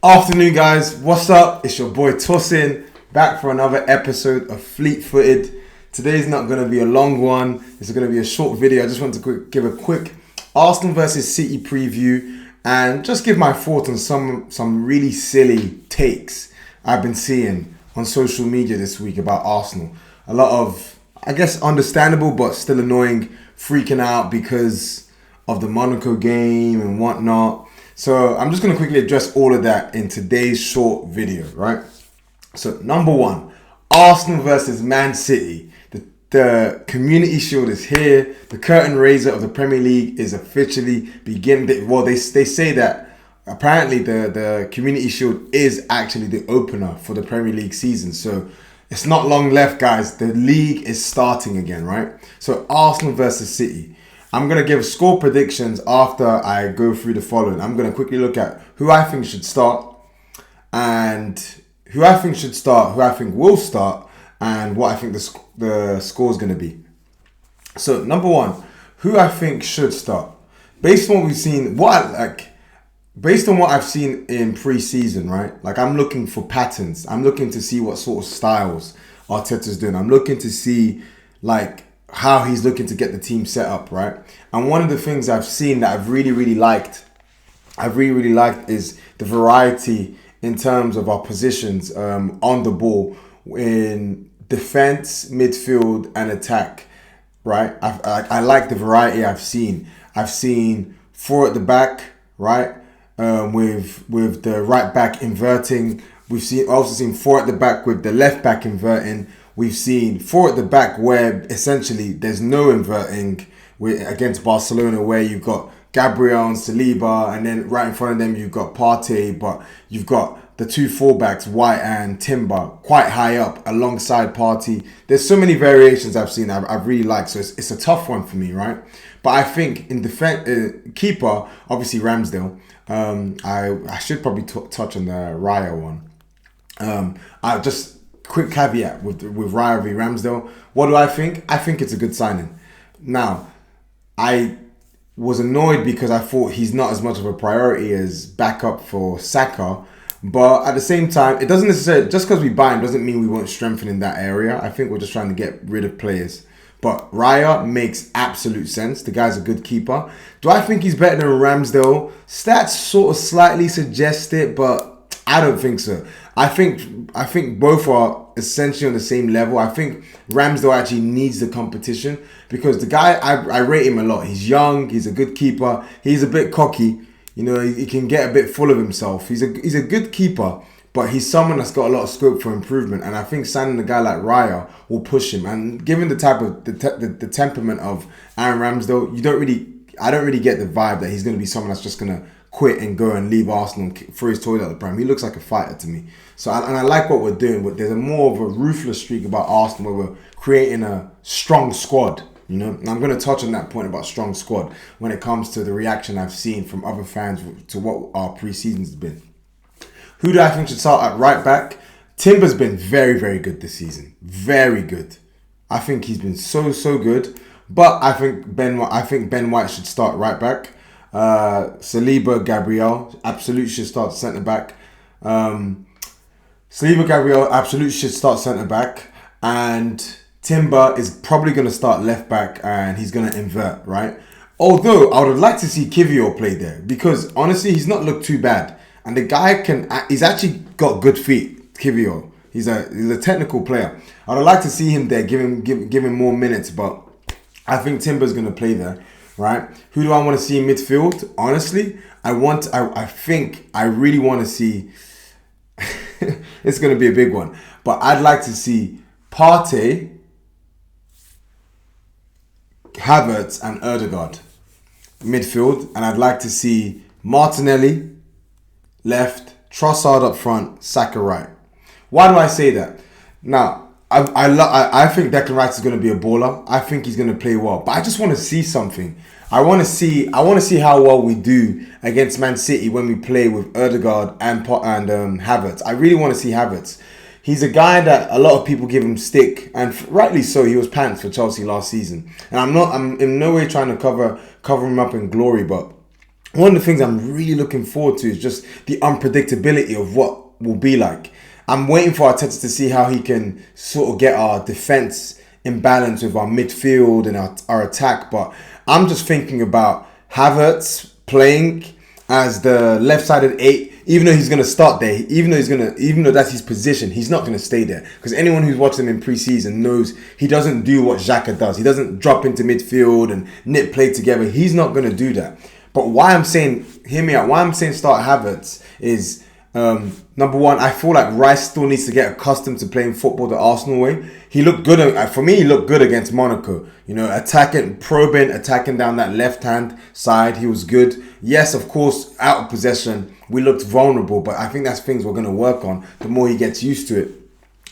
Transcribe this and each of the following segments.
Afternoon, guys. What's up? It's your boy Tosin, back for another episode of Fleet-Footed. Today's not going to be a long one. It's going to be a short video. I just want to give a quick Arsenal versus City preview and just give my thoughts on some really silly takes I've been seeing on social media this week about Arsenal. A lot of, I guess, understandable but still annoying freaking out because of the Monaco game and whatnot. So I'm just going to quickly address all of that in today's short video, right? So number one, Arsenal versus Man City. The Community Shield is here. The curtain raiser of the Premier League is officially beginning. Well, they say that apparently the Community Shield is actually the opener for the Premier League season. So it's not long left, guys. The league is starting again, right? So Arsenal versus City. I'm going to give score predictions after I go through the following. I'm going to quickly look at who I think should start and who I think will start, and what I think the score is going to be. So, number one, who I think should start. Based on what we've seen, based on what I've seen in pre-season, right? Like, I'm looking for patterns. I'm looking to see what sort of styles Arteta's doing. I'm looking to see, how he's looking to get the team set up, right? And one of the things I've seen that I've really liked is the variety in terms of our positions on the ball in defense, midfield, and attack, right? I like the variety I've seen. I've seen four at the back, right? With the right back inverting. We've also seen four at the back with the left back inverting. We've seen four at the back where essentially there's no inverting against Barcelona, where you've got Gabriel and Saliba, and then right in front of them you've got Partey, but you've got the two fullbacks, White and Timber, quite high up alongside Partey. There's so many variations I've seen I've really liked, so it's a tough one for me, right? But I think in defense, keeper, obviously Ramsdale. I should probably touch on the Raya one. I just quick caveat with Raya v Ramsdale. What do I think? I think it's a good signing. Now, I was annoyed because I thought he's not as much of a priority as backup for Saka. But at the same time, it doesn't necessarily, just because we buy him doesn't mean we won't strengthen in that area. I think we're just trying to get rid of players. But Raya makes absolute sense. The guy's a good keeper. Do I think he's better than Ramsdale? Stats sort of slightly suggest it, but I don't think so. I think both are essentially on the same level. I think Ramsdale actually needs the competition because the guy, I rate him a lot. He's young. He's a good keeper. He's a bit cocky. You know, he can get a bit full of himself. He's a good keeper, but he's someone that's got a lot of scope for improvement. And I think signing a guy like Raya will push him. And given the type of the temperament of Aaron Ramsdale, I don't really get the vibe that he's going to be someone that's just going to quit and go and leave Arsenal and throw his toilet at the Prem. He looks like a fighter to me. So I like what we're doing. But there's more of a ruthless streak about Arsenal where we're creating a strong squad. You know, and I'm going to touch on that point about strong squad when it comes to the reaction I've seen from other fans to what our pre-season's been. Who do I think should start at right back? Timber's been very, very good this season. Very good. I think he's been so good. But I think Ben White should start right back. Saliba, Gabriel, absolutely should start centre back. Saliba, Gabriel, absolutely should start centre back. And Timber is probably going to start left back and he's going to invert, right? Although I would have liked to see Kivior play there because honestly, he's not looked too bad. And the guy he's actually got good feet, Kivior. He's a technical player. I would like to see him there, give him more minutes, but I think Timber's going to play there, right? Who do I want to see in midfield? Honestly, I really want to see, it's going to be a big one, but I'd like to see Partey, Havertz and Ødegaard midfield, and I'd like to see Martinelli left, Trossard up front, Saka right. Why do I say that? Now, I think Declan Rice is going to be a baller. I think he's going to play well, but I just want to see something. I want to see how well we do against Man City when we play with Ødegaard and Havertz. I really want to see Havertz. He's a guy that a lot of people give him stick, and rightly so. He was pants for Chelsea last season, and I'm in no way trying to cover him up in glory, but one of the things I'm really looking forward to is just the unpredictability of what will be like. I'm waiting for Arteta to see how he can sort of get our defense in balance with our midfield and our attack. But I'm just thinking about Havertz playing as the left-sided 8, even though he's going to start there, even though that's his position, he's not going to stay there. Because anyone who's watched him in pre-season knows he doesn't do what Xhaka does. He doesn't drop into midfield and knit play together. He's not going to do that. But why I'm saying, hear me out, why I'm saying start Havertz is, number one, I feel like Rice still needs to get accustomed to playing football the Arsenal way. He looked good, for me, he looked good against Monaco. You know, attacking down that left-hand side, he was good. Yes, of course, out of possession, we looked vulnerable, but I think that's things we're going to work on the more he gets used to it.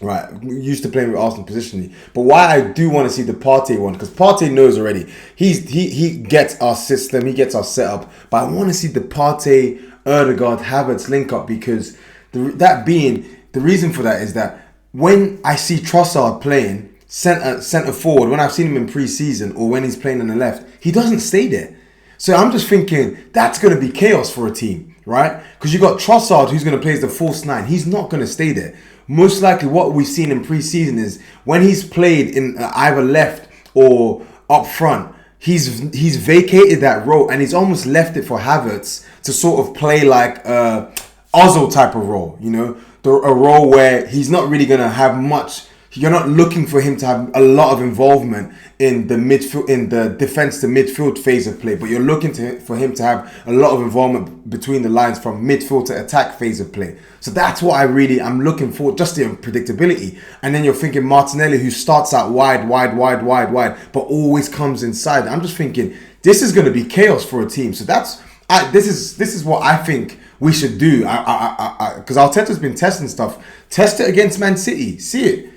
Right, used to playing with Arsenal positionally. But why I do want to see the Partey one, because Partey knows already. He gets our system, he gets our setup. But I want to see the Partey, Ødegaard, Havertz link up, because the reason for that is that when I see Trossard playing centre forward, when I've seen him in pre-season or when he's playing on the left, he doesn't stay there. So I'm just thinking that's going to be chaos for a team, right? Because you got Trossard who's going to play as the false 9. He's not going to stay there. Most likely what we've seen in pre-season is when he's played in either left or up front, he's vacated that role and he's almost left it for Havertz to sort of play like Ozil type of role, you know, a role where he's not really going to have much. You're not looking for him to have a lot of involvement in the midfield, in the defense to midfield phase of play, but you're looking for him to have a lot of involvement between the lines from midfield to attack phase of play. So that's what I'm looking for, just the unpredictability. And then you're thinking Martinelli, who starts out wide, but always comes inside. I'm just thinking this is going to be chaos for a team. So this is what I think we should do. Because Arteta's been testing stuff. Test it against Man City. See it.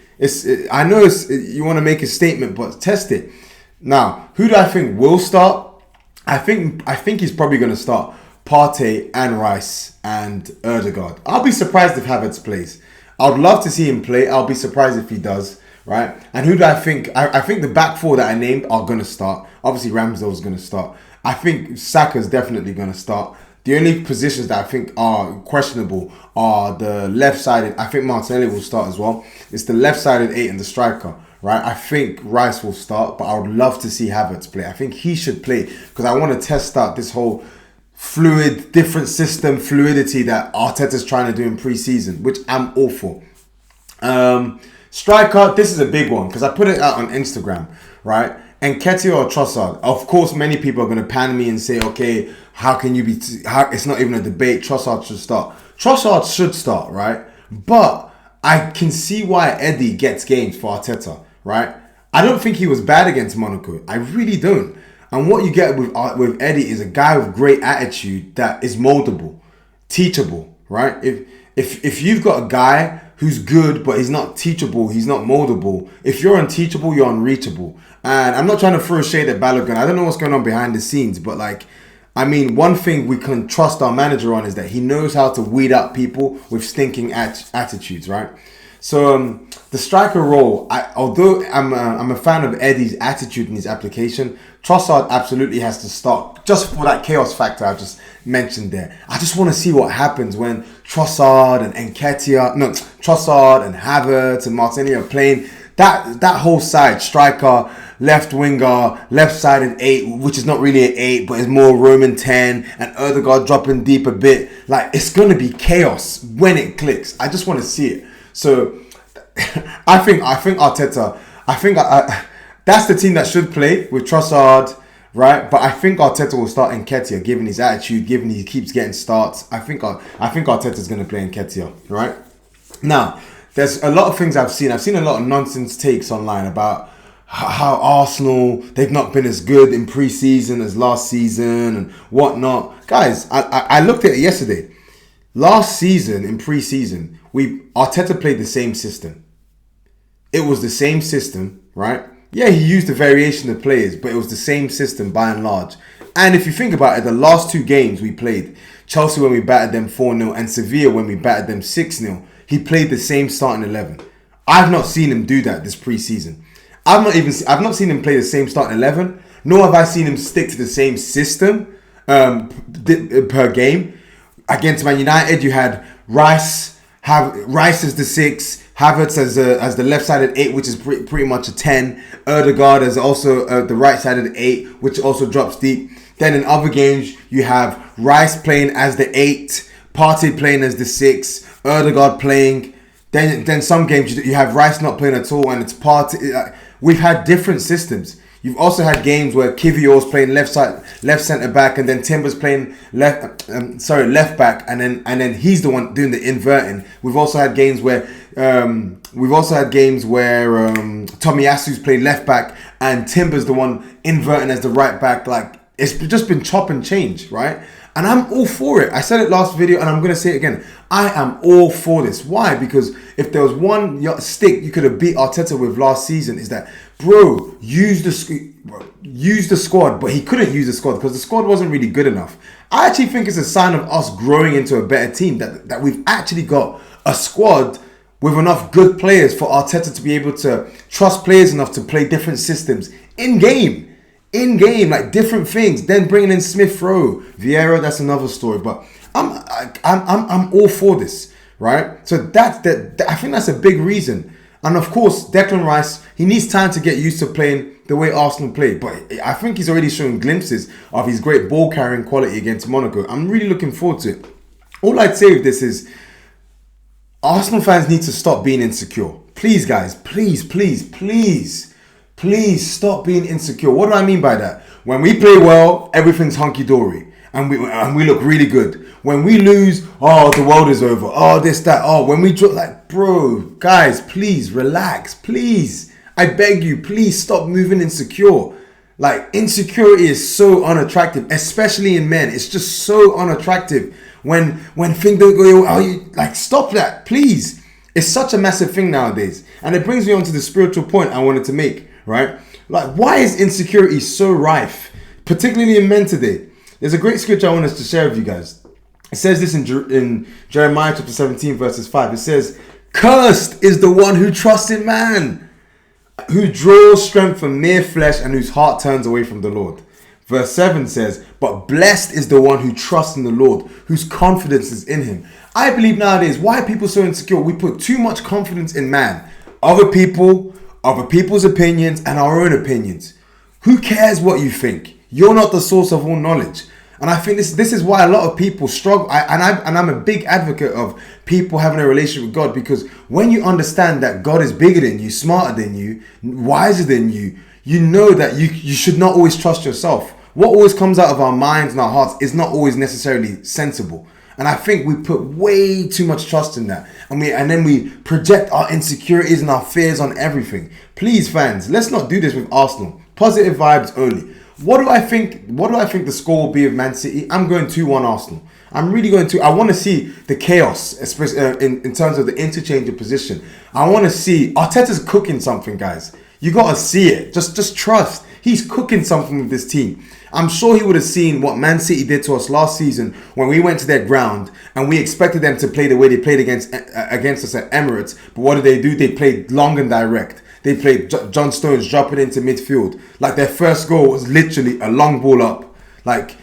I know you want to make a statement, but test it. Now, who do I think will start? I think he's probably going to start Partey and Rice and Ødegaard. I'll be surprised if Havertz plays. I'd love to see him play. I'll be surprised if he does, right? And who do I think? I think the back four that I named are going to start. Obviously, Ramsdale's going to start. I think Saka's definitely going to start. The only positions that I think are questionable are the left-sided. I think Martinelli will start as well. It's the left-sided 8 and the striker, right? I think Rice will start, but I would love to see Havertz play. I think he should play because I want to test out this whole different system fluidity that Arteta's trying to do in pre-season, which I'm all for. Striker, this is a big one because I put it out on Instagram, right? Nketiah or Trossard? Of course, many people are going to pan me and say, okay, how can you be... it's not even a debate. Trossard should start. Trossard should start, right? But I can see why Eddie gets games for Arteta, right? I don't think he was bad against Monaco. I really don't. And what you get with Eddie is a guy with great attitude that is moldable, teachable, right? If you've got a guy who's good, but he's not teachable, he's not moldable. If you're unteachable, you're unreachable. And I'm not trying to throw shade at Balogun. I don't know what's going on behind the scenes, but one thing we can trust our manager on is that he knows how to weed out people with stinking attitudes, right? So the striker role, although I'm a fan of Eddie's attitude and his application, Trossard absolutely has to start just for that chaos factor I just mentioned there. I just want to see what happens when Trossard and Havertz and Martinelli are playing that whole side, striker, left winger, left-sided 8, which is not really an 8, but is more Roman 10, and Ødegaard dropping deep a bit. It's going to be chaos when it clicks. I just want to see it. So I think Arteta, that's the team that should play with Trossard, right? But I think Arteta will start Nketiah, given his attitude, given he keeps getting starts. I think Arteta's going to play Nketiah, right? Now, there's a lot of things I've seen. I've seen a lot of nonsense takes online about how Arsenal, they've not been as good in pre-season as last season and whatnot. Guys, I looked at it yesterday. Last season, in pre-season, Arteta played the same system. It was the same system, right? Yeah, he used a variation of players, but it was the same system by and large. And if you think about it, the last 2 games we played, Chelsea when we battered them 4-0 and Sevilla when we battered them 6-0, he played the same starting 11. I've not seen him do that this pre-season. I've not seen him play the same starting 11, nor have I seen him stick to the same system per game. Against Man United, you had Rice as the 6, Havertz as the left-sided 8, which is pretty much a 10. Ødegaard as also the right-sided 8, which also drops deep. Then in other games, you have Rice playing as the 8, Partey playing as the 6, Ødegaard playing. Then some games you have Rice not playing at all, and it's Partey. We've had different systems. You've also had games where Kivior's playing left centre back, and then Timber's playing left back, and then he's the one doing the inverting. We've also had games where Tomiyasu's played left back and Timber's the one inverting as the right back. Like, it's just been chop and change, right? And I'm all for it. I said it last video and I'm going to say it again. I am all for this. Why? Because if there was one stick you could have beat Arteta with last season, is that, bro, use the squad. But he couldn't use the squad because the squad wasn't really good enough. I actually think it's a sign of us growing into a better team that we've actually got a squad with enough good players for Arteta to be able to trust players enough to play different systems in game, like different things. Then bringing in Smith Rowe, Vieira, that's another story. But I'm all for this, right? So I think that's a big reason. And of course, Declan Rice, he needs time to get used to playing the way Arsenal play. But I think he's already showing glimpses of his great ball carrying quality against Monaco. I'm really looking forward to it. All I'd say with this is, Arsenal fans need to stop being insecure. Please, guys, please stop being insecure. What do I mean by that? When we play well, everything's hunky-dory. And we look really good. When we lose, oh, the world is over. Oh, this, that. Oh, when we drop, like, bro, guys, please, relax. Please. I beg you, please stop moving insecure. Like, insecurity is so unattractive, especially in men. It's just so unattractive. When things don't go, like, stop that, please. It's such a massive thing nowadays. And it brings me on to the spiritual point I wanted to make, right? Like, why is insecurity so rife, particularly in men today? There's a great scripture I want us to share with you guys. It says this in Jeremiah chapter 17 verses 5. It says, "Cursed is the one who trusts in man, who draws strength from mere flesh and whose heart turns away from the Lord." Verse 7 says, "But blessed is the one who trusts in the Lord, whose confidence is in him." I believe nowadays, why are people so insecure? We put too much confidence in man. Other people's opinions, and our own opinions. Who cares what you think? You're not the source of all knowledge. And I think this is why a lot of people struggle. I'm a big advocate of people having a relationship with God, because when you understand that God is bigger than you, smarter than you, wiser than you, you know that you should not always trust yourself. What always comes out of our minds and our hearts is not always necessarily sensible. And I think we put way too much trust in that. And then we project our insecurities and our fears on everything. Please, fans, let's not do this with Arsenal. Positive vibes only. What do I think the score will be of Man City? I'm going 2-1 Arsenal. I'm really going to. I want to see the chaos, especially in terms of the interchange of position. I want to see Arteta's cooking something, guys. You got to see it. Just trust. He's cooking something with this team. I'm sure he would have seen what Man City did to us last season when we went to their ground and we expected them to play the way they played against us at Emirates. But what did they do? They played long and direct. They played John Stones dropping into midfield. Like, their first goal was literally a long ball up. Like,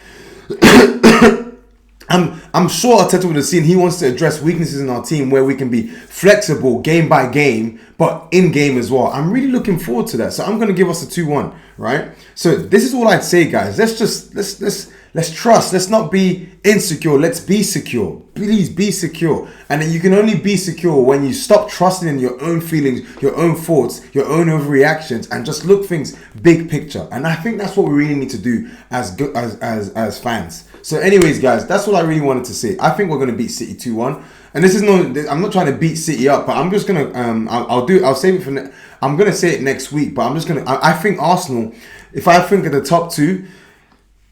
I'm sure Arteta would have seen he wants to address weaknesses in our team where we can be flexible game by game, but in game as well. I'm really looking forward to that. So I'm going to give us a 2-1, right? So this is all I'd say, guys. Let's trust. Let's not be insecure. Let's be secure. Please be secure. And then you can only be secure when you stop trusting in your own feelings, your own thoughts, your own overreactions, and just look things big picture. And I think that's what we really need to do as fans. So anyways, guys, that's all I really wanted to say. I think we're going to beat City 2-1. And this is I'm not trying to beat City up, but I'm just going to, I'll save it for, I'm going to say it next week, but I'm just going to, I think Arsenal, if I think of the top two,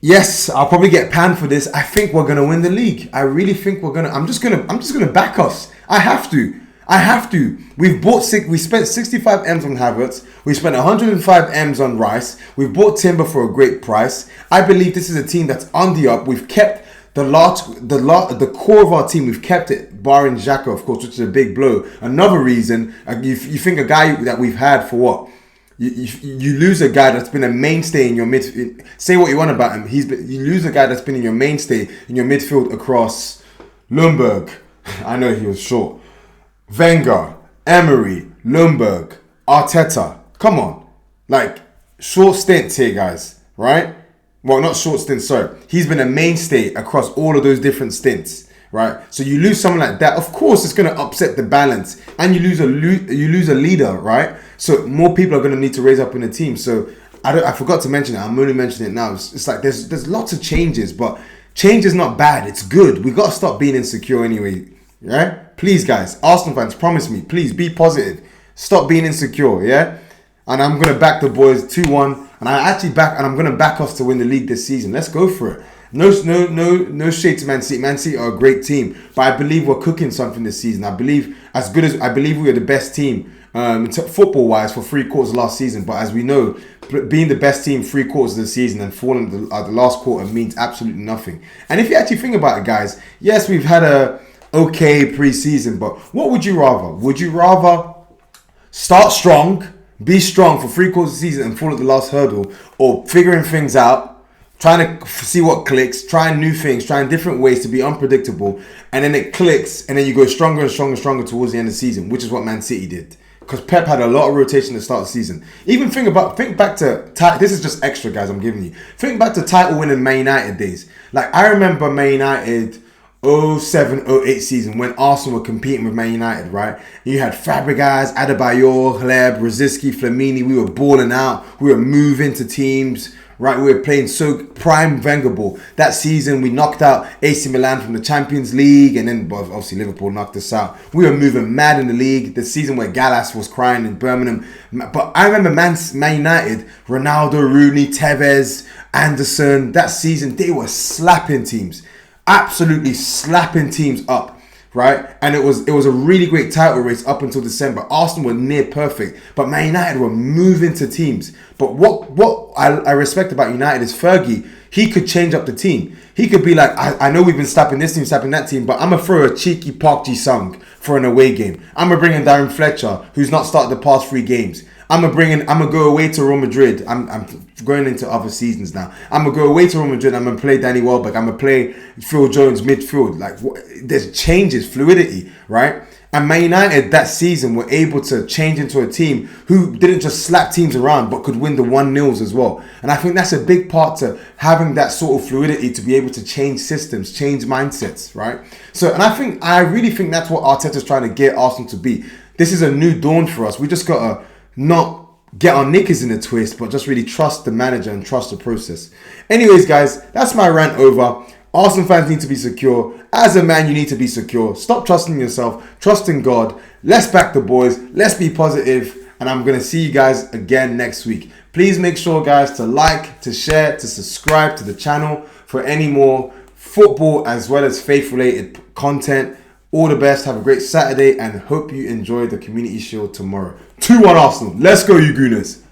yes, I'll probably get panned for this. I think we're going to win the league. I really think we're going to, I'm just going to back us. I have to. We spent 65 M's on Havertz. We spent 105 M's on Rice. We've bought Timber for a great price. I believe this is a team that's on the up. We've kept the core of our team. We've kept it, barring Xhaka, of course, which is a big blow. Another reason, you think a guy that we've had for what? You lose a guy that's been a mainstay in your mid. Say what you want about him. You lose a guy that's been in your mainstay in your midfield across Lundberg. I know he was short. Wenger, Emery, Lundberg, Arteta. Come on, like short stints here, guys. Right? Well, not short stints. Sorry, he's been a mainstay across all of those different stints. Right, so you lose someone like that. Of course, it's going to upset the balance, and you lose a leader. Right, so more people are going to need to raise up in the team. So I forgot to mention it. I'm only mentioning it now. It's like there's lots of changes, but change is not bad. It's good. We got to stop being insecure anyway. Right, please, guys, Arsenal fans, promise me, please be positive. Stop being insecure. Yeah, and I'm going to back the boys 2-1, and I'm going to back us to win the league this season. Let's go for it. No shade to Man City. Man City are a great team, but I believe we're cooking something this season. I believe we are the best team football-wise for 3 quarters of last season. But as we know, being the best team 3 quarters of the season and falling the last quarter means absolutely nothing. And if you actually think about it, guys, yes, we've had a okay pre-season, but what would you rather? Would you rather start strong, be strong for 3 quarters of the season and fall at the last hurdle, or figuring things out, trying to see what clicks, trying new things, trying different ways to be unpredictable, and then it clicks, and then you go stronger and stronger and stronger towards the end of the season, which is what Man City did. Because Pep had a lot of rotation at the start of the season. Even think back to, this is just extra, guys, I'm giving you. Think back to title winning Man United days. Like, I remember Man United 07-08 season when Arsenal were competing with Man United, right? You had Fabregas, Adebayor, Hleb, Rosicky, Flamini. We were balling out. We were moving to teams. Right, we were playing so prime Wenger ball. That season, we knocked out AC Milan from the Champions League, and then obviously Liverpool knocked us out. We were moving mad in the league. The season where Gallas was crying in Birmingham. But I remember Man United, Ronaldo, Rooney, Tevez, Anderson. That season, they were slapping teams, absolutely slapping teams up. Right, and it was a really great title race up until December. Arsenal were near perfect, but Man United were moving to teams. But what I respect about United is Fergie. He could change up the team. He could be like, I know we've been slapping this team, slapping that team, but I'm gonna throw a cheeky Park Ji-sung for an away game. I'm gonna bring in Darren Fletcher, who's not started the past 3 games. I'm gonna go away to Real Madrid. I'm going into other seasons now. I'm gonna go away to Real Madrid. I'm gonna play Danny Welbeck. I'm gonna play Phil Jones midfield. Like, there's changes, fluidity, right? And Man United that season were able to change into a team who didn't just slap teams around, but could win the 1-0s as well. And I think that's a big part to having that sort of fluidity to be able to change systems, change mindsets, right? So, and I really think that's what Arteta's trying to get Arsenal to be. This is a new dawn for us. We just gotta not get our knickers in a twist, but just really trust the manager and trust the process. Anyways, guys, that's my rant over. Arsenal fans need to be secure. As a man, you need to be secure. Stop trusting yourself. Trust in God. Let's back the boys. Let's be positive. And I'm going to see you guys again next week. Please make sure, guys, to like, to share, to subscribe to the channel for any more football as well as faith-related content. All the best. Have a great Saturday and hope you enjoy the Community Shield tomorrow. 2-1 Arsenal. Let's go, you Gooners.